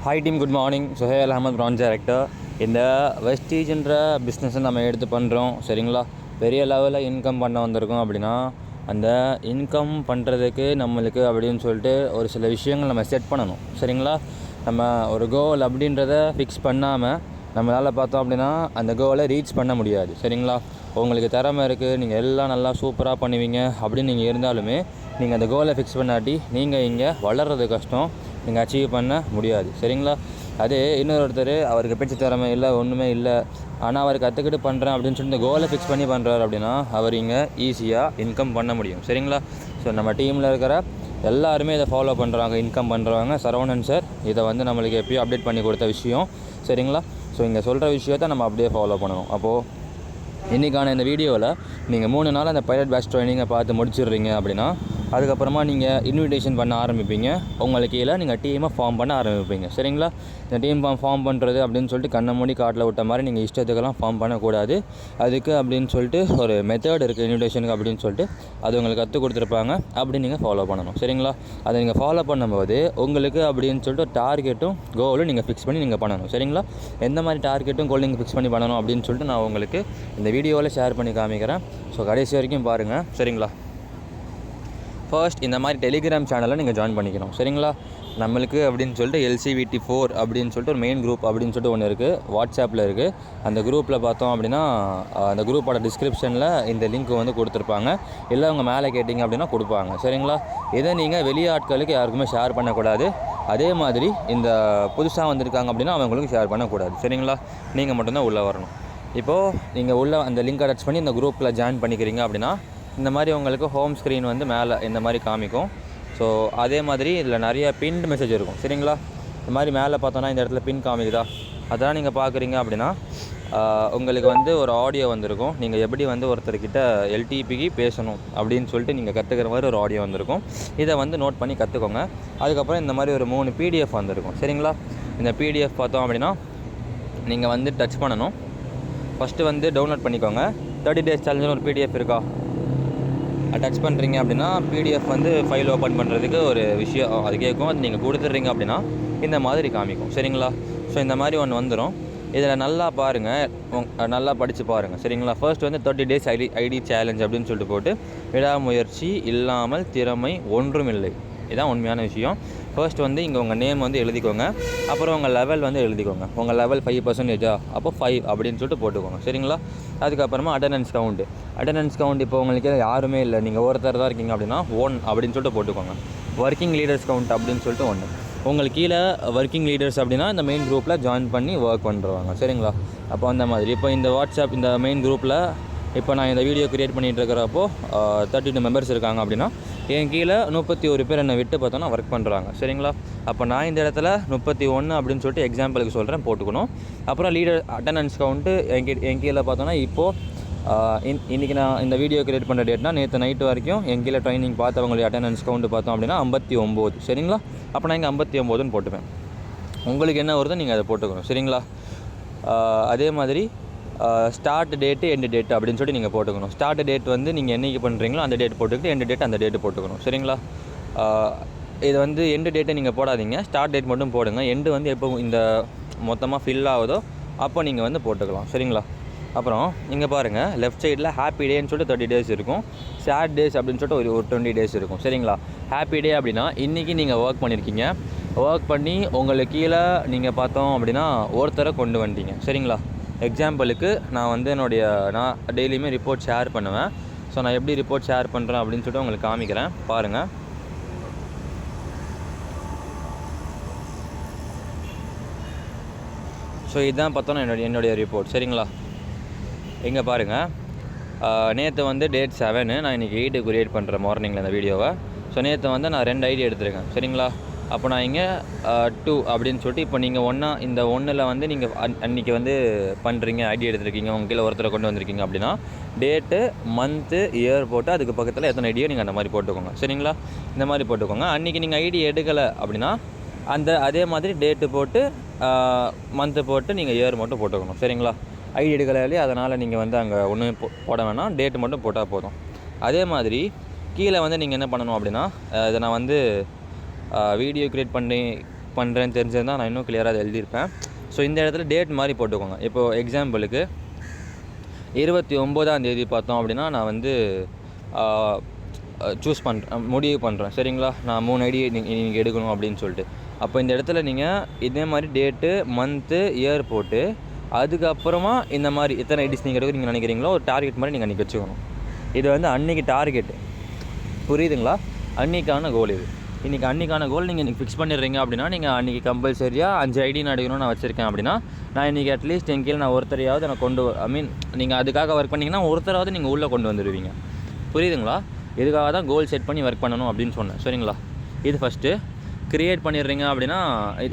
Hi team, good morning. Suhail Ahmed, branch director. இந்த வெஸ்டீஜ்ன்ற பிஸ்னஸை நம்ம எடுத்து பண்ணுறோம், சரிங்களா. பெரிய லெவலில் இன்கம் பண்ண வந்திருக்கோம் அப்படின்னா அந்த இன்கம் பண்ணுறதுக்கு நம்மளுக்கு அப்படின்னு சொல்லிட்டு ஒரு சில விஷயங்கள் நம்ம செட் பண்ணணும், சரிங்களா. நம்ம ஒரு கோல் அப்படின்றத ஃபிக்ஸ் பண்ணாமல் நம்மளால் பார்த்தோம் அப்படின்னா அந்த கோலை ரீச் பண்ண முடியாது, சரிங்களா. உங்களுக்கு திறமை இருக்குது, நீங்கள் எல்லாம் நல்லா சூப்பராக பண்ணுவீங்க அப்படின்னு நீங்கள் இருந்தாலுமே நீங்கள் அந்த கோலை ஃபிக்ஸ் பண்ணாட்டி நீங்கள் இங்கே வளர்கிறது கஷ்டம், நீங்கள் அச்சீவ் பண்ண முடியாது, சரிங்களா. அதே இன்னொருத்தர் அவருக்கு பேச்சு திறமை இல்லை, ஒன்றுமே இல்லை, ஆனால் அவர் கற்றுக்கிட்டு பண்ணுறேன் அப்படின்னு சொல்லிட்டு இந்த கோலை ஃபிக்ஸ் பண்ணி பண்ணுறாரு அப்படின்னா அவர் இங்கே ஈஸியாக இன்கம் பண்ண முடியும், சரிங்களா. ஸோ நம்ம டீமில் இருக்கிற எல்லாருமே இதை ஃபாலோ பண்ணுறாங்க, இன்கம் பண்ணுறவங்க. சரவணன் சார் இதை வந்து நம்மளுக்கு எப்பயும் அப்டேட் பண்ணி கொடுத்த விஷயம், சரிங்களா. ஸோ இங்கே சொல்கிற விஷயத்தை நம்ம அப்படியே ஃபாலோ பண்ணணும். அப்போது இன்றைக்கான இந்த வீடியோவில் நீங்கள் 3 நாள் அந்த பைலட் பேட்ச் ட்ரைனிங்கை பார்த்து முடிச்சிடுறீங்க அப்படின்னா அதுக்கப்புறமா நீங்கள் இன்விடேஷன் பண்ண ஆரம்பிப்பீங்க. உங்களுக்கு கீழே நீங்கள் டீமை ஃபார்ம் பண்ண ஆரம்பிப்பீங்க, சரிங்களா. இந்த டீம் ஃபார்ம் பண்ணுறது அப்படின்னு சொல்லிட்டு கண்ணை மூடி காட்டில் விட்ட மாதிரி நீங்கள் இஷ்டத்துக்கெல்லாம் ஃபார்ம் பண்ணக்கூடாது. அதுக்கு அப்படின்னு சொல்லிட்டு ஒரு மெத்தட் இருக்குது இன்விடேஷனுக்கு அப்படின்னு சொல்லிட்டு, அது உங்களுக்கு கற்றுக் கொடுத்துருப்பாங்க, அப்படி நீங்கள் ஃபாலோ பண்ணணும், சரிங்களா. அதை நீங்கள் ஃபாலோ பண்ணும்போது உங்களுக்கு அப்படின்னு சொல்லிட்டு ஒரு டார்கெட்டும் கோலும் நீங்கள் ஃபிக்ஸ் பண்ணி நீங்கள் பண்ணணும், சரிங்களா. எந்த மாதிரி டார்கெட்டும் கோல் நீங்கள் ஃபிக்ஸ் பண்ணி பண்ணணும் அப்படின்னு சொல்லிட்டு நான் உங்களுக்கு இந்த வீடியோவில் ஷேர் பண்ணி காமிக்கிறேன். ஸோ கடைசி வரைக்கும் பாருங்கள், சரிங்களா. ஃபர்ஸ்ட் இந்த மாதிரி டெலிகிராம் சேனலை நீங்கள் ஜாயின் பண்ணிக்கணும், சரிங்களா. நம்மளுக்கு அப்படின்னு சொல்லிட்டு LCVT4 அப்படின்னு சொல்லிட்டு ஒரு மெயின் குரூப் அப்படின்னு சொல்லிட்டு ஒன்று இருக்குது, வாட்ஸ்அப்பில் இருக்குது. அந்த குரூப்பில் பார்த்தோம் அப்படின்னா அந்த குரூப்போட டிஸ்கிரிப்ஷனில் இந்த லிங்க் வந்து கொடுத்துருப்பாங்க, இல்லை அவங்க மேலே கேட்டிங்க அப்படின்னா கொடுப்பாங்க, சரிங்களா. இதை நீங்கள் வெளியாட்களுக்கு யாருக்குமே ஷேர் பண்ணக்கூடாது. அதே மாதிரி இந்த புதுசாக வந்திருக்காங்க அப்படின்னா அவங்களுக்கு ஷேர் பண்ணக்கூடாது, சரிங்களா. நீங்கள் மட்டும்தான் உள்ளே வரணும். இப்போது நீங்கள் உள்ளே அந்த லிங்கை டச் பண்ணி இந்த குரூப்பில் ஜாயின் பண்ணிக்கிறீங்க அப்படின்னா இந்த மாதிரி உங்களுக்கு ஹோம் ஸ்க்ரீன் வந்து மேலே இந்த மாதிரி காமிக்கும். ஸோ அதே மாதிரி இதில் நிறைய பின்டு மெசேஜ் இருக்கும், சரிங்களா. இந்த மாதிரி மேலே பார்த்தோன்னா இந்த இடத்துல பின் காமிக்குதா, அதெல்லாம் நீங்கள் பார்க்குறீங்க அப்படின்னா உங்களுக்கு வந்து ஒரு ஆடியோ வந்திருக்கும். நீங்கள் எப்படி வந்து ஒருத்தர்கிட்ட LTPக்கு பேசணும் அப்படின்னு சொல்லிட்டு நீங்கள் கற்றுக்கிற மாதிரி ஒரு ஆடியோ வந்திருக்கும். இதை வந்து நோட் பண்ணி கற்றுக்கோங்க. அதுக்கப்புறம் இந்த மாதிரி ஒரு 3 PDF வந்திருக்கும், சரிங்களா. இந்த PDF பார்த்தோம் அப்படின்னா நீங்கள் வந்து டச் பண்ணணும். ஃபஸ்ட்டு வந்து டவுன்லோட் பண்ணிக்கோங்க. 30 days சேலஞ்சுன்னு ஒரு PDF இருக்கா, டச் பண்ணுறீங்க அப்படின்னா PDF வந்து ஃபைல் ஓப்பன் பண்ணுறதுக்கு ஒரு விஷயம் அது கேட்கும். அது நீங்கள் கொடுத்துட்றீங்க அப்படின்னா இந்த மாதிரி காமிக்கும், சரிங்களா. ஸோ இந்த மாதிரி ஒன்று வந்துடும். இதில் நல்லா பாருங்கள், நல்லா படித்து பாருங்கள், சரிங்களா. ஃபர்ஸ்ட் வந்து 30 days ஐடி சேலஞ்ச் அப்படின்னு சொல்லிட்டு போட்டு விடாமுயற்சி இல்லாமல் திறமை ஒன்றும் இல்லை, இதுதான் உண்மையான விஷயம். ஃபர்ஸ்ட் வந்து இங்கே உங்கள் நேம் வந்து எழுதிக்கோங்க, அப்புறம் உங்கள் லெவல் வந்து எழுதிக்கோங்க. உங்கள் லெவல் 5% அப்போ 5 அப்படின்னு சொல்லிட்டு போட்டுக்கோங்க, சரிங்களா. அதுக்கப்புறமா அட்டெண்டன்ஸ் கவுண்ட் இப்போ உங்களுக்கு யாருமே இல்லை, நீங்கள் ஒருத்தர் தான் இருக்கீங்க அப்படின்னா 1 அப்படின்னு சொல்லிட்டு போட்டுக்கோங்க. ஒர்க்கிங் லீடர்ஸ் கவுண்ட் அப்படின்னு சொல்லிட்டு 1. உங்களுக்கு கீழே ஒர்க்கிங் லீடர்ஸ் அப்படின்னா இந்த மெயின் குரூப்பில் ஜாயின் பண்ணி ஒர்க் பண்ணுறவாங்க, சரிங்களா. அப்போ அந்த மாதிரி இப்போ இந்த வாட்ஸ்அப் இந்த மெயின் குரூப்பில் இப்போ நான் இந்த வீடியோ க்ரியேட் பண்ணிகிட்டு இருக்கிறப்போ 32 மெம்பர்ஸ் இருக்காங்க அப்படின்னா என் கீழே 31 பேர் என்னை விட்டு பார்த்தோன்னா ஒர்க் பண்ணுறாங்க, சரிங்களா. அப்போ நான் இந்த இடத்துல 31 அப்படின்னு சொல்லிட்டு எக்ஸாம்பிளுக்கு சொல்கிறேன், போட்டுக்கணும். அப்புறம் லீடர் அட்டெண்டன்ஸ் கவுண்ட்டு என் கீழே பார்த்தோன்னா இப்போது இன்றைக்கி நான் இந்த வீடியோ க்ரியேட் பண்ணுற டேட்னா நேற்று நைட்டு வரைக்கும் என் கீழே ட்ரைனிங் பார்த்தவங்களுடைய அட்டெண்டன்ஸ் கவுண்ட் பார்த்தோம் அப்படின்னா 59, சரிங்களா. அப்போ நான் இங்கே 59ன்னு போட்டுப்பேன். உங்களுக்கு என்ன வருதோ நீங்கள் அதை போட்டுக்கணும், சரிங்களா. அதே மாதிரி ஸ்டார்ட் டேட்டு எண்டு டேட் அப்படின்னு சொல்லிட்டு நீங்கள் போட்டுக்கணும். ஸ்டார்ட் டேட் வந்து நீங்கள் என்றைக்கு பண்ணுறீங்களோ அந்த டேட் போட்டுக்கிட்டு எண்டு டேட் அந்த டேட்டு போட்டுக்கணும், சரிங்களா. இது வந்து எண்டு டேட்டை நீங்கள் போடாதீங்க, ஸ்டார்ட் டேட் மட்டும் போடுங்க. எண்டு வந்து எப்போ இந்த மொத்தமாக ஃபில் ஆகுதோ அப்போ நீங்கள் வந்து போட்டுக்கலாம், சரிங்களா. அப்புறம் இங்கே பாருங்கள், லெஃப்ட் சைடில் ஹாப்பி டேன்னு சொல்லிட்டு 30 days இருக்கும், சேட் டேஸ் அப்படின்னு சொல்லிட்டு ஒரு 20 days இருக்கும், சரிங்களா. ஹாப்பி டே அப்படின்னா இன்றைக்கி நீங்கள் ஒர்க் பண்ணியிருக்கீங்க, ஒர்க் பண்ணி உங்களுக்கு கீழே நீங்கள் பார்த்தோம் அப்படின்னா ஒருத்தரை கொண்டு வந்துட்டீங்க, சரிங்களா. எக்ஸாம்பிளுக்கு நான் வந்து நான் டெய்லியுமே ரிப்போர்ட் ஷேர் பண்ணுவேன். ஸோ நான் எப்படி ரிப்போர்ட் ஷேர் பண்ணுறேன் அப்படின்னு சொல்லிட்டு உங்களுக்கு காமிக்கிறேன், பாருங்கள். ஸோ இதுதான் பார்த்தோன்னா என்னுடைய ரிப்போர்ட், சரிங்களா. இங்கே பாருங்கள், நேற்று வந்து டேட் 7, நான் இன்றைக்கி 8 க்ரியேட் பண்ணுறேன் மார்னிங்கில் இந்த வீடியோவை. ஸோ நேற்று வந்து நான் 2 ஐடி எடுத்துருக்கேன், சரிங்களா. அப்போ நான் இங்கே 2 அப்படின்னு சொல்லிட்டு இப்போ நீங்கள் இந்த 1ல் வந்து நீங்கள் அன்றைக்கி வந்து பண்ணுறீங்க, ஐடி எடுத்துருக்கீங்க, உங்கள் கீழே ஒருத்தரை கொண்டு வந்திருக்கீங்க அப்படின்னா டேட்டு மந்த்து இயர் போட்டு அதுக்கு பக்கத்தில் எத்தனை ஐடியோ நீங்கள் அந்த மாதிரி போட்டுக்கோங்க, சரிங்களா. இந்த மாதிரி போட்டுக்கோங்க. அன்றைக்கி நீங்கள் ஐடி எடுக்கலை அப்படின்னா அதே மாதிரி டேட்டு போட்டு மந்த்து போட்டு நீங்கள் இயர் மட்டும் போட்டுக்கணும், சரிங்களா. ஐடி எடுக்கலை இல்லையா, அதனால் நீங்கள் வந்து அங்கே ஒன்றும் போட வேணாம், டேட்டு மட்டும் போட்டால் போதும். அதே மாதிரி கீழே வந்து நீங்கள் என்ன பண்ணணும் அப்படின்னா இதை நான் வந்து வீடியோ க்ரியேட் பண்ணி ஒர்க் பண்ணுறேன்னு தெரிஞ்சிருந்தால் நான் இன்னும் கிளியராக எழுதியிருப்பேன். ஸோ இந்த இடத்துல டேட் மாதிரி போட்டுக்கோங்க. இப்போது எக்ஸாம்பிளுக்கு 29ஆம் பார்த்தோம் அப்படின்னா நான் வந்து முடிவு பண்ணுறேன். சரிங்களா, நான் 3 ஐடி நீங்கள் எடுக்கணும் அப்படின்னு சொல்லிட்டு. அப்போ இந்த இடத்துல நீங்கள் இதே மாதிரி டேட்டு, மந்த்து, இயர் போட்டு அதுக்கப்புறமா இந்த மாதிரி எத்தனை ஐடிஸ் நீங்கள் எடுக்க நீங்கள் நினைக்கிறீங்களோ ஒரு டார்கெட் மாதிரி நீங்கள் அன்றைக்கி வச்சுக்கணும். இது வந்து அன்றைக்கி டார்கெட்டு, புரியுதுங்களா? அன்றைக்கான கோல் இது. இன்றைக்கி அன்றைக்கான கோல் நீங்கள் ஃபிக்ஸ் பண்ணிடுறீங்க அப்படின்னா, நீங்கள் அன்றைக்கி கம்பல்சரியாக 5 ஐடி நான் எடுக்கணும்னு நான் வச்சுருக்கேன் அப்படின்னா, நான் இன்றைக்கி அட்லீஸ்ட் என் கீழே நான் ஒருத்தரையாவது நான் நீங்கள் அதுக்காக ஒர்க் பண்ணிங்கன்னா ஒருத்தராவது நீங்கள் உள்ளே கொண்டு வந்துடுவீங்க. புரியுதுங்களா? இதுக்காக தான் கோல் செட் பண்ணி ஒர்க் பண்ணணும் அப்படின்னு சொன்னேன். சரிங்களா, இது ஃபஸ்ட்டு க்ரியேட் பண்ணிடுறீங்க அப்படின்னா,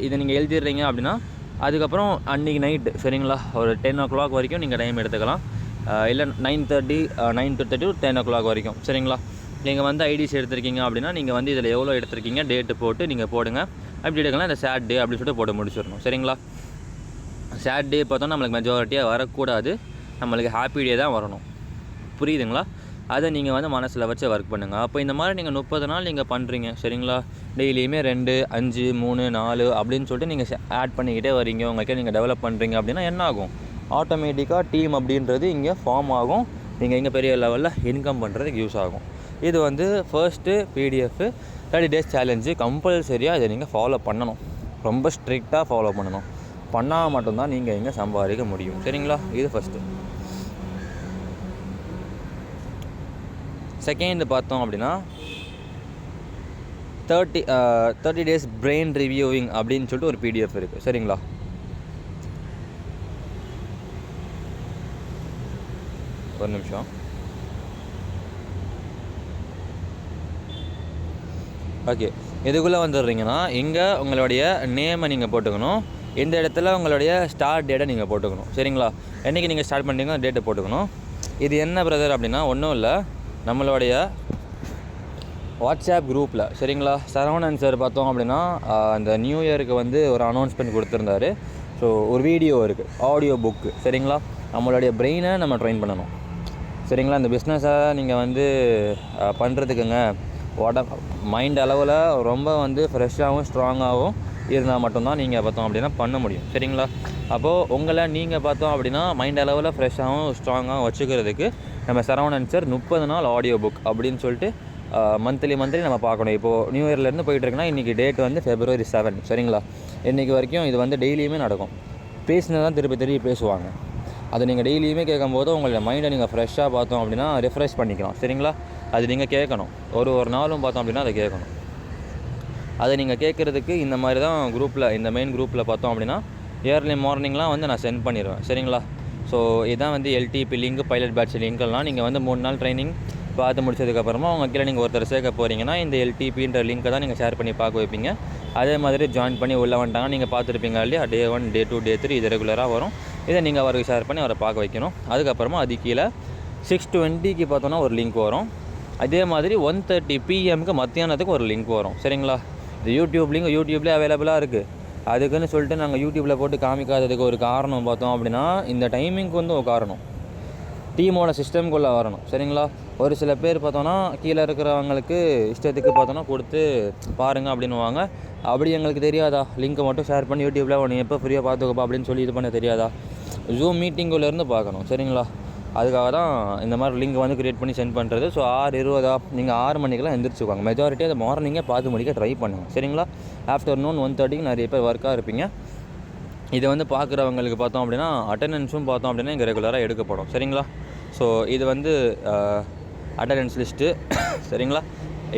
இதை நீங்கள் எழுதிடுறீங்க அப்படின்னா, அதுக்கப்புறம் அன்றைக்கி நைட்டு சரிங்களா ஒரு 10 o'clock வரைக்கும் நீங்கள் டைம் எடுத்துக்கலாம். இல்லை 9 to 10 o'clock வரைக்கும். சரிங்களா, நீங்கள் வந்து ஐடிஸ் எடுத்திருக்கீங்க அப்படின்னா, நீங்கள் வந்து இதில் எவ்வளோ எடுத்திருக்கீங்க டேட்டு போட்டு நீங்கள் போடுங்க. அப்படி எடுக்கலாம் இந்த சேட் டே அப்படின்னு சொல்லிட்டு போட்டு முடிச்சிடணும். சரிங்களா, சேட் டே பார்த்தோன்னா நம்மளுக்கு மெஜாரிட்டியாக வரக்கூடாது, நம்மளுக்கு ஹாப்பி டே தான் வரணும். புரியுதுங்களா? அதை நீங்கள் வந்து மனசில் வச்சு ஒர்க் பண்ணுங்கள். அப்போ இந்த மாதிரி நீங்கள் 30 நாள் நீங்கள் பண்ணுறீங்க. சரிங்களா, டெய்லியுமே 2, 5, 3, 4 அப்படின்னு சொல்லிட்டு நீங்கள் ஆட் பண்ணிக்கிட்டே வரீங்க. உங்களுக்கே நீங்கள் டெவலப் பண்ணுறீங்க அப்படின்னா என்ன ஆகும்? ஆட்டோமேட்டிக்காக டீம் அப்படின்றது இங்கே ஃபார்ம் ஆகும். நீங்கள் இங்கே பெரிய லெவலில் இன்கம் பண்ணுறதுக்கு யூஸ் ஆகும். இது வந்து ஃபர்ஸ்ட்டு பிடிஎஃப் 30 days சேலஞ்சு. கம்பல்சரியாக இதை நீங்கள் ஃபாலோ பண்ணணும். ரொம்ப ஸ்ட்ரிக்டாக ஃபாலோ பண்ணணும். பண்ணால் மட்டும்தான் நீங்கள் இங்கே சம்பாதிக்க முடியும். சரிங்களா, இது ஃபஸ்ட்டு. செகண்ட் பார்த்தோம் அப்படின்னா 30 days பிரெயின் ரிவ்யூவிங் அப்படின்னு சொல்லிட்டு ஒரு பிடிஎஃப் இருக்குது. சரிங்களா, ஒரு நிமிஷம். ஓகே, இதுக்குள்ளே வந்துடுறீங்கன்னா இங்கே உங்களுடைய நேமை நீங்கள் போட்டுக்கணும். இந்த இடத்துல உங்களுடைய ஸ்டார்ட் டேட்டை நீங்கள் போட்டுக்கணும். சரிங்களா, என்றைக்கு நீங்கள் ஸ்டார்ட் பண்ணுறீங்க டேட்டை போட்டுக்கணும். இது என்ன பிரதர் அப்படின்னா ஒன்றும் இல்லை, நம்மளுடைய வாட்ஸ்அப் குரூப்பில் சரிங்களா சரவணன் சார் பார்த்தோம் அப்படின்னா அந்த நியூ இயருக்கு வந்து ஒரு அனௌன்ஸ்மெண்ட் கொடுத்துருந்தாரு. ஸோ ஒரு வீடியோ இருக்குது, ஆடியோ புக்கு. சரிங்களா, நம்மளுடைய பிரெயினை நம்ம ட்ரெயின் பண்ணணும். சரிங்களா, இந்த பிஸ்னஸை நீங்கள் வந்து பண்ணுறதுக்குங்க மைண்ட் அளவில் ரொம்ப வந்து ஃப்ரெஷ்ஷாகவும் ஸ்ட்ராங்காகவும் இருந்தால் மட்டும்தான் நீங்கள் பார்த்தோம் அப்படின்னா பண்ண முடியும். சரிங்களா, அப்போது உங்களை நீங்கள் பார்த்தோம் அப்படின்னா மைண்ட் அளவில் ஃப்ரெஷ்ஷாகவும் ஸ்ட்ராங்காகவும் வச்சுக்கிறதுக்கு நம்ம சரவணன் சார் 30 நாள் ஆடியோ புக் அப்படின்னு சொல்லிட்டு மந்த்லி நம்ம பார்க்கணும். இப்போது நியூ இயர்லேருந்து போயிட்டுருக்குன்னா இன்றைக்கி டேட் வந்து February 7. சரிங்களா, இன்றைக்கி வரைக்கும் இது வந்து டெய்லியுமே நடக்கும். பேசினதான் திருப்பி பேசுவாங்க. அதை நீங்கள் டெய்லியுமே கேட்கும்போது உங்களோட மைண்டை நீங்கள் ஃப்ரெஷ்ஷாக பார்த்தோம் அப்படின்னா ரிஃப்ரெஷ் பண்ணிக்கலாம். சரிங்களா, அது நீங்கள் கேட்கணும். ஒரு நாளும் பார்த்தோம் அப்படின்னா அதை கேட்கணும். அதை நீங்கள் கேட்குறதுக்கு இந்த மாதிரி தான் குரூப்பில், இந்த மெயின் குரூப்பில் பார்த்தோம் அப்படின்னா இயர்லி மார்னிங்லாம் வந்து நான் சென்ட் பண்ணிடுவேன். சரிங்களா, ஸோ இதான் வந்து எல்டிபி லிங்க், பைலட் பேட்ச் லிங்க்கெல்லாம் நீங்கள் வந்து 3 நாள் ட்ரைனிங் பார்த்து முடிச்சதுக்கப்புறமா உங்கள் கீழே நீங்கள் ஒருத்தர் சேர்க்க போகிறீங்கன்னா இந்த எல்டிபின்ற லிங்க்கை தான் நீங்கள் ஷேர் பண்ணி பார்க்க வைப்பீங்க. அதே மாதிரி ஜாயின் பண்ணி உள்ளே வந்துட்டாங்க நீங்கள் பார்த்துருப்பீங்க இல்லையா, Day 1, Day 2, Day 3 இது ரெகுலராக வரும். இதை நீங்கள் அவருக்கு ஷேர் பண்ணி அவரை பார்க்க வைக்கணும். அதுக்கப்புறமா அது கீழே 6:20 பார்த்தோன்னா ஒரு லிங்க் வரும். அதே மாதிரி 1:30 PM மத்தியானத்துக்கு ஒரு லிங்க் வரும். சரிங்களா, இது யூடியூப் லிங்க் யூடியூப்லேயே அவைலபிளாக இருக்குது. அதுக்குன்னு சொல்லிட்டு நாங்கள் யூடியூப்பில் போட்டு காமிக்காததுக்கு ஒரு காரணம் பார்த்தோம் அப்படின்னா இந்த டைமிங்க்கு வந்து ஒரு காரணம், டீமோட சிஸ்டம்குள்ளே வரணும். சரிங்களா, ஒரு சில பேர் பார்த்தோன்னா கீழே இருக்கிறவங்களுக்கு இஷ்டத்துக்கு பார்த்தோன்னா கொடுத்து பாருங்கள் அப்படின்னுவாங்க. அப்படி எங்களுக்கு தெரியாதா, லிங்க்கை மட்டும் ஷேர் பண்ணி யூடியூப்பில் உன்னை எப்போ ஃப்ரீயாக பார்த்துக்கப்பா அப்படின்னு சொல்லி இது பண்ண தெரியாதா? ஜூம் மீட்டிங்குள்ளேருந்து பார்க்கணும். சரிங்களா, அதுக்காக தான் இந்த மாதிரி லிங்க் வந்து க்ரியேட் பண்ணி சென்ட் பண்ணுறது. ஸோ 6:20 நீங்கள் 6 மணிக்கெல்லாம் எந்திரிச்சுக்குவாங்க. மெஜாரிட்டி அதை மார்னிங்கே பார்த்து முடிக்க ட்ரை பண்ணுங்கள். சரிங்களா, ஆஃப்டர்நூன் 1:30 நிறைய பேர் ஒர்க்காக இருப்பீங்க. இதை வந்து பார்க்குறவங்களுக்கு பார்த்தோம் அப்படின்னா அட்டெண்டன்ஸும் பார்த்தோம் அப்படின்னா இங்கே ரெகுலராக எடுக்கப்படும். சரிங்களா, ஸோ இது வந்து அட்டெண்டன்ஸ் லிஸ்ட்டு. சரிங்களா,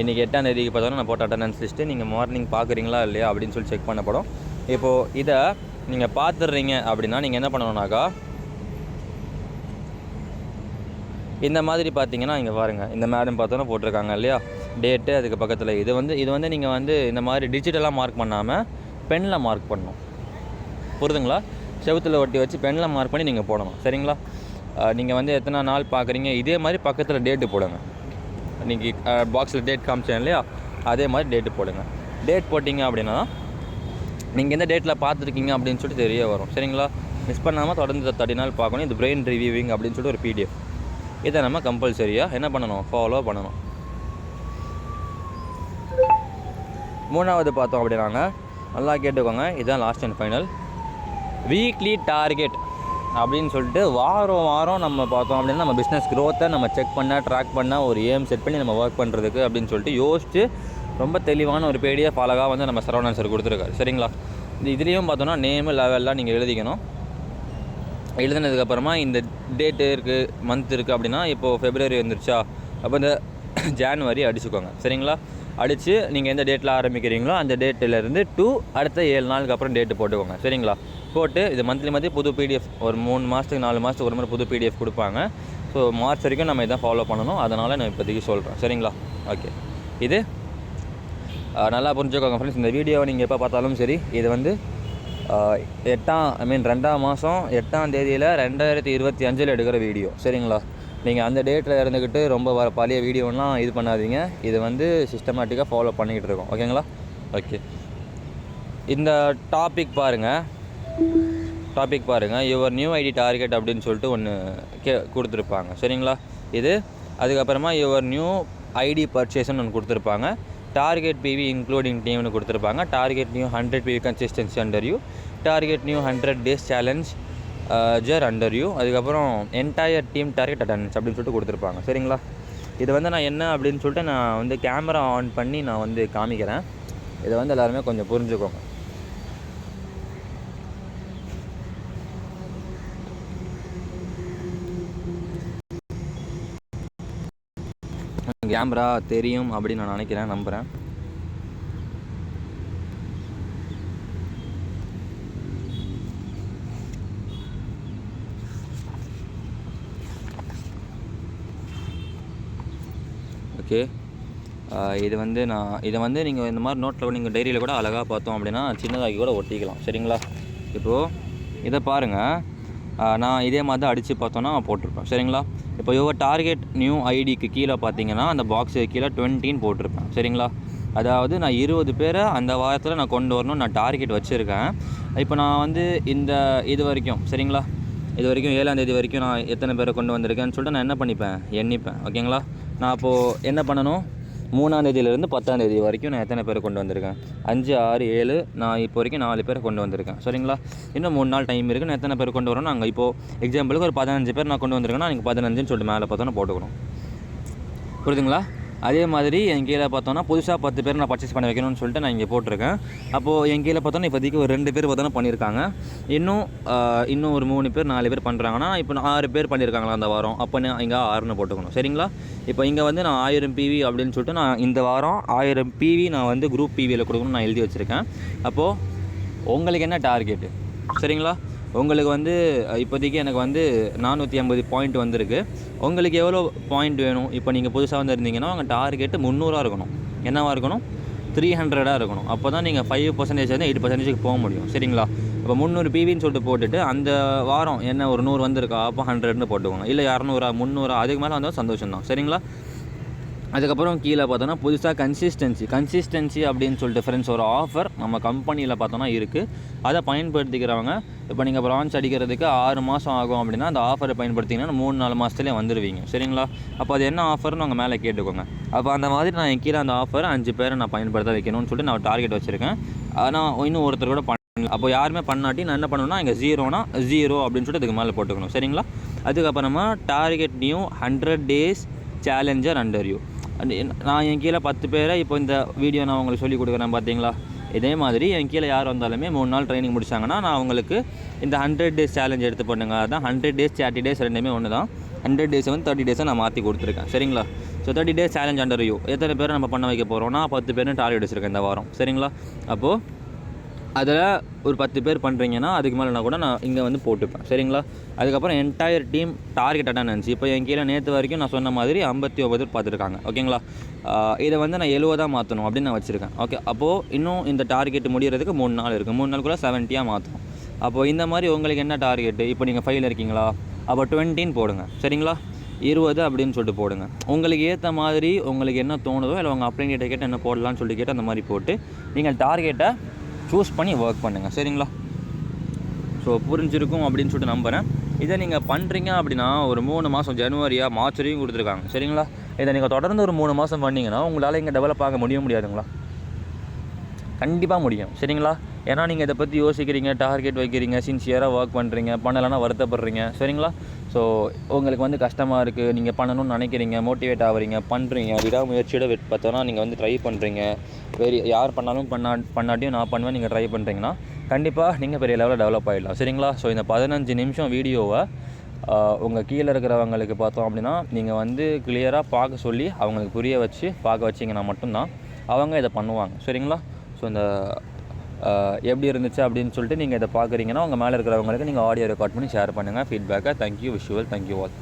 இன்றைக்கி 8ஆம் தேதிக்கு பார்த்தோன்னா நான் போட்ட அட்டெண்டன்ஸ் லிஸ்ட்டு. நீங்கள் மார்னிங் பார்க்குறீங்களா இல்லையா அப்படின்னு சொல்லி செக் பண்ணப்படும். இப்போது இதை நீங்கள் பார்த்துடுறீங்க அப்படின்னா நீங்கள் என்ன பண்ணணுன்னாக்கா இந்த மாதிரி பார்த்தீங்கன்னா இங்கே பாருங்கள், இந்த மேடம் பார்த்தோன்னா போட்டிருக்காங்க இல்லையா டேட்டு, அதுக்கு பக்கத்தில் இது வந்து நீங்கள் வந்து இந்த மாதிரி டிஜிட்டலாக மார்க் பண்ணாமல் பெனில் மார்க் பண்ணணும். புரியுதுங்களா, செவுத்தில் ஒட்டி வச்சு பெனில் மார்க் பண்ணி நீங்கள் போடணும். சரிங்களா, நீங்கள் வந்து எத்தனை நாள் பார்க்குறீங்க இதே மாதிரி பக்கத்தில் டேட்டு போடுங்க. இன்றைக்கி பாக்ஸில் டேட் காமிச்சேன் இல்லையா, அதே மாதிரி டேட்டு போடுங்க. டேட் போட்டிங்க அப்படின்னா நீங்கள் எந்த டேட்டில் பார்த்துருக்கீங்க அப்படின்னு சொல்லிட்டு தெரிய வரும். சரிங்களா, மிஸ் பண்ணாமல் தொடர்ந்து 30 நாள் பார்க்கணும். இது பிரெயின் ரிவ்யூவிங் அப்படின்னு சொல்லிட்டு ஒரு பிடிஎஃப். இதை நம்ம கம்பல்சரியாக என்ன பண்ணணும், ஃபாலோ பண்ணணும். 3வது பார்த்தோம் அப்படின்னாங்க நல்லா கேட்டுக்கோங்க. இதுதான் last and final. Weekly target அப்படின்னு சொல்லிட்டு வாரம் நம்ம பார்த்தோம் அப்படின்னா நம்ம பிஸ்னஸ் க்ரோத்தை நம்ம செக் பண்ண, ட்ராக் பண்ண, ஒரு ஏம் செட் பண்ணி நம்ம ஒர்க் பண்ணுறதுக்கு அப்படின்னு சொல்லிட்டு யோசிச்சு ரொம்ப தெளிவான ஒரு PDF அழகாக வந்து நம்ம சரவணன் சார் கொடுத்துருக்காரு. சரிங்களா? இதுலேயும் பார்த்தோன்னா நேமு லெவல்லாம் நீங்கள் எழுதிக்கணும். எழுதுனதுக்கப்புறமா இந்த டேட்டு இருக்குது, மந்த் இருக்குது அப்படின்னா இப்போது February வந்துருச்சா, அப்போ இந்த January அடிச்சுக்கோங்க. சரிங்களா? அடித்து நீங்கள் எந்த டேட்டில் ஆரம்பிக்கிறீங்களோ அந்த டேட்டிலேருந்து அடுத்த 7 நாளுக்கு அப்புறம் டேட்டு போட்டுக்கோங்க. சரிங்களா? போட்டு இது மந்த்லி புது PDF ஒரு 3 மாதத்துக்கு 4 மாதத்துக்கு ஒரு மாதிரி புது PDF கொடுப்பாங்க. ஸோ மார்ச் வரைக்கும் நம்ம இதான் ஃபாலோ பண்ணணும். அதனால் நான் இப்போதைக்கு சொல்கிறேன். சரிங்களா? ஓகே, இது நல்லா புரிஞ்சுக்கோங்க ஃப்ரெண்ட்ஸ். இந்த வீடியோவை நீங்கள் எப்போ பார்த்தாலும் சரி, இது வந்து 2ஆம் மாதம் 8ஆம் தேதியில் 2025 எடுக்கிற வீடியோ. சரிங்களா? நீங்கள் அந்த டேட்டில் இருந்துக்கிட்டு ரொம்ப பழைய வீடியோலாம் இது பண்ணாதீங்க. இது வந்து சிஸ்டமேட்டிக்காக ஃபாலோ பண்ணிக்கிட்டு இருக்கோம். ஓகேங்களா? ஓகே, இந்த டாபிக் பாருங்கள். யுவர் நியூ ஐடி டார்கெட் அப்படின்னு சொல்லிட்டு ஒன்று கொடுத்துருப்பாங்க. சரிங்களா? இது அதுக்கப்புறமா யுவர் நியூ ஐடி பர்ச்சேஸ்ன்னு ஒன்று கொடுத்துருப்பாங்க. டார்கெட் PV இன்க்ளூடிங் டீம்னு கொடுத்துருப்பாங்க. Target new 100 PV consistency under you. Target new 100 days challenge ஜர் அண்டர் யூ. அதுக்கப்புறம் என்டையர் டீம் டார்கெட் அட்டெண்டன்ஸ் அப்படின்னு சொல்லிட்டு கொடுத்துருப்பாங்க. சரிங்களா? இது வந்து நான் என்ன அப்படின்னு சொல்லிட்டு நான் வந்து கேமரா ஆன் பண்ணி நான் வந்து காமிக்கிறேன். இதை வந்து எல்லாருமே கொஞ்சம் புரிஞ்சுக்கோங்க. கேமரா தெரியும் அப்படின்னு நான் நினைக்கிறேன், நம்புகிறேன். ஓகே, இதை வந்து நீங்கள் இந்த மாதிரி நோட்டில் நீங்கள் டைரியில் கூட அழகாக பார்த்தோம் அப்படின்னா சின்னதாகி கூட ஒட்டிக்கலாம். சரிங்களா? இப்போது இதை பாருங்கள், நான் இதே மாதிரி தான் அடித்து பார்த்தோன்னா போட்டிருப்பேன். சரிங்களா? இப்போ யுவர் டார்கெட் நியூ ஐடிக்கு கீழே பார்த்தீங்கன்னா அந்த பாக்ஸுக்கு கீழே 20 போட்டிருப்பேன். சரிங்களா? அதாவது நான் 20 பேரை அந்த வாரத்தில் நான் கொண்டு வரணும்னு நான் டார்கெட் வச்சுருக்கேன். இப்போ நான் வந்து இது வரைக்கும், சரிங்களா, இது வரைக்கும் 7ஆம் தேதி வரைக்கும் நான் எத்தனை பேரை கொண்டு வந்திருக்கேன்னு சொல்லிட்டு நான் என்ன பண்ணிப்பேன், எண்ணிப்பேன். ஓகேங்களா? நான் அப்போது என்ன பண்ணணும், 3ஆம் தேதியிலேருந்து 10ஆம் தேதி வரைக்கும் நான் எத்தனை பேரை கொண்டு வந்திருக்கேன், 5, 6, 7, நான் இப்போ வரைக்கும் 4 பேரை கொண்டு வந்திருக்கேன். சரிங்களா? இன்னும் 3 நாள் டைம் இருக்குது. நான் எத்தனை பேர் கொண்டு வரணும், நாங்கள் இப்போது எக்ஸாம்பிளுக்கு ஒரு 15 பேர் நான் கொண்டு வந்திருக்கேன்னா நீங்கள் 15ன்னு சொல்லிட்டு மேலே பார்த்தோன்னா போட்டுக்கணும். புரியுதுங்களா? அதே மாதிரி என் கீழே பார்த்தோன்னா புதுசாக 10 பேர் நான் பர்ச்சேஸ் பண்ண வைக்கணும்னு சொல்லிட்டு நான் இங்கே போட்டிருக்கேன். அப்போது என் கீழே பார்த்தோன்னா இப்போதைக்கு ஒரு 2 பேர் பார்த்தோன்னா பண்ணியிருக்காங்க. இன்னும் ஒரு 3 பேர் 4 பேர் பண்ணுறாங்கன்னா இப்போ 6 பேர் பண்ணியிருக்காங்களா அந்த வாரம், அப்போ நான் இங்கே 6ன்னு போட்டுக்கணும். சரிங்களா? இப்போ இங்கே வந்து நான் 1000 PV அப்படின்னு சொல்லிட்டு நான் இந்த வாரம் 1000 PV நான் வந்து குரூப் PVயில் கொடுக்கணும்னு நான் எழுதி வச்சுருக்கேன். அப்போது உங்களுக்கு என்ன டார்கெட்டு? சரிங்களா? உங்களுக்கு வந்து இப்போதைக்கு எனக்கு வந்து 450 பாயிண்ட் வந்திருக்கு. உங்களுக்கு எவ்வளோ பாயிண்ட் வேணும்? இப்போ நீங்கள் புதுசாக வந்துருந்தீங்கன்னா உங்கள் டார்கெட்டு 300 இருக்கணும். என்னவாக இருக்கணும்? 300 இருக்கணும். அப்போ தான் நீங்கள் 5% வந்து 8% போக முடியும். சரிங்களா? இப்போ 300 PVன்னு சொல்லிட்டு போட்டுட்டு அந்த வாரம் என்ன ஒரு 100 வந்திருக்கா, அப்போ 100ன்னு போட்டுக்கோங்க. இல்லை 200, 300 அதுக்கு மேலே வந்தால் சந்தோஷம் தான். சரிங்களா? அதுக்கப்புறம் கீழே பார்த்தோன்னா புதுசாக கன்சிஸ்டன்சி அப்படின்னு சொல்லிட்டு ஃப்ரெண்ட்ஸ் ஒரு ஆஃபர் நம்ம கம்பெனியில் பார்த்தோன்னா இருக்குது. அதை பயன்படுத்திக்கிறவங்க இப்போ நீங்கள் பிரான்ச் அடிக்கிறதுக்கு 6 மாதம் ஆகும் அப்படின்னா அந்த ஆஃபரை பயன்படுத்திங்கன்னா 3-4 மாதத்துலேயே வந்துடுவீங்க. சரிங்களா? அப்போ அது என்ன ஆஃபர்னு உங்கள் மேலே கேட்டுக்கோங்க. அப்போ அந்த மாதிரி நான் கீழே அந்த ஆஃபர் 5 பேரை நான் பயன்படுத்த வைக்கணும்னு சொல்லிட்டு நான் டார்கெட் வச்சுருக்கேன். ஆனால் இன்னும் ஒருத்தர் கூட அப்போ யாருமே பண்ணாட்டி நான் என்ன பண்ணுவேன்னா இங்கே 0 அப்படின்னு சொல்லிட்டு இதுக்கு மேலே போட்டுக்கணும். சரிங்களா? அதுக்கப்புறமா target new 100 days challenger under you. நான் என் கீழே 10 பேரை இப்போ இந்த வீடியோ நான் உங்களுக்கு சொல்லிக் கொடுக்குறேன் பார்த்தீங்களா? இதே மாதிரி என் கீழே யார் வந்தாலுமே 3 நாள் ட்ரைனிங் முடிச்சாங்கன்னா நான் அவங்களுக்கு இந்த 100 days சேலஞ்ச் எடுத்து பண்ணுங்க. அதான் 100 days 30 days ரெண்டுமே ஒன்று தான். 100 days வந்து 30 days நான் மாற்றி கொடுத்துருக்கேன். சரிங்களா? So 30 days challenge under you எத்தனை பேரை நம்ம பண்ண வைக்க போகிறோம்னா 10 பேர்னு டார்கெட் வச்சுருக்கேன் இந்த வாரம். சரிங்களா? அப்போது அதில் ஒரு 10 பேர் பண்ணுறீங்கன்னா அதுக்கு மேலேனா கூட நான் இங்கே வந்து போட்டுப்பேன். சரிங்களா? அதுக்கப்புறம் என்டையர் டீம் டார்கெட் அட்டெண்டன்ஸ் இப்போ என் கீழே நேற்று வரைக்கும் நான் சொன்ன மாதிரி 59 பேர் பார்த்துருக்காங்க. ஓகேங்களா? இதை வந்து நான் 70 மாற்றணும் அப்படின்னு நான் வச்சுருக்கேன். ஓகே, அப்போது இன்னும் இந்த டார்கெட் முடிகிறதுக்கு 3 நாள் இருக்குது. 3 நாள் கூட 70 மாற்றணும். அப்போது இந்த மாதிரி உங்களுக்கு என்ன டார்கெட்டு, இப்போ நீங்கள் 5ல் இருக்கீங்களா, அப்போ 20ன்னு போடுங்க. சரிங்களா? 20 அப்படின்னு சொல்லிட்டு போடுங்க. உங்களுக்கு ஏற்ற மாதிரி உங்களுக்கு என்ன தோணுதோ இல்லை உங்கள் அப்ளைன்கிட்ட கேட்டு என்ன போடலான்னு சொல்லிட்டு கேட்டு அந்த மாதிரி போட்டு நீங்கள் டார்கெட்டை சூஸ் பண்ணி ஒர்க் பண்ணுங்கள். சரிங்களா? ஸோ புரிஞ்சிருக்கும் அப்படின்னு சொல்லிட்டு நம்புகிறேன். இதை நீங்கள் பண்ணுறீங்க அப்படின்னா ஒரு 3 மாதம் ஜனவரியா மார்ச் வரையும் கொடுத்துருக்காங்க. சரிங்களா? இதை நீங்கள் தொடர்ந்து ஒரு 3 மாதம் பண்ணிங்கன்னா உங்களால் இங்கே டெவலப் ஆக முடியாதுங்களா? கண்டிப்பாக முடியும். சரிங்களா? ஏன்னா நீங்கள் இதை பற்றி யோசிக்கிறீங்க, டார்கெட் வைக்கிறீங்க, சின்சியராக ஒர்க் பண்ணுறீங்க, பண்ணலைன்னா வருத்தப்படுறீங்க. சரிங்களா? ஸோ உங்களுக்கு வந்து கஷ்டமாக இருக்குது, நீங்கள் பண்ணணும்னு நினைக்கிறீங்க, மோட்டிவேட் ஆகுறீங்க, பண்ணுறீங்க, விடாமுயற்சியோட பார்த்தோன்னா நீங்கள் வந்து ட்ரை பண்ணுறீங்க, யார் பண்ணாலும் பண்ணாட்டியும் நான் பண்ணுவேன், நீங்கள் ட்ரை பண்ணுறீங்கன்னா கண்டிப்பாக நீங்கள் பெரிய லெவலில் டெவலப் ஆகிடலாம். சரிங்களா? ஸோ இந்த 15 நிமிஷம் வீடியோவை உங்கள் கீழே இருக்கிறவங்களுக்கு பார்த்தோம் அப்படின்னா நீங்கள் வந்து கிளியராக பார்க்க சொல்லி அவங்களுக்கு புரிய வச்சு பார்க்க வச்சிங்கன்னா மட்டும்தான் அவங்க இதை பண்ணுவாங்க. சரிங்களா? ஸோ இந்த எப்படி இருந்துச்சு அப்படின்னு சொல்லிட்டு நீங்கள் இதை பார்க்குறீங்கன்னா உங்கள் மேலே இருக்கிறவங்களுக்கு நீங்கள் ஆடியோ ரெக்கார்ட் பண்ணி ஷேர் பண்ணுங்கள் ஃபீட்பேக்கை. Thank you, visual, thank you all.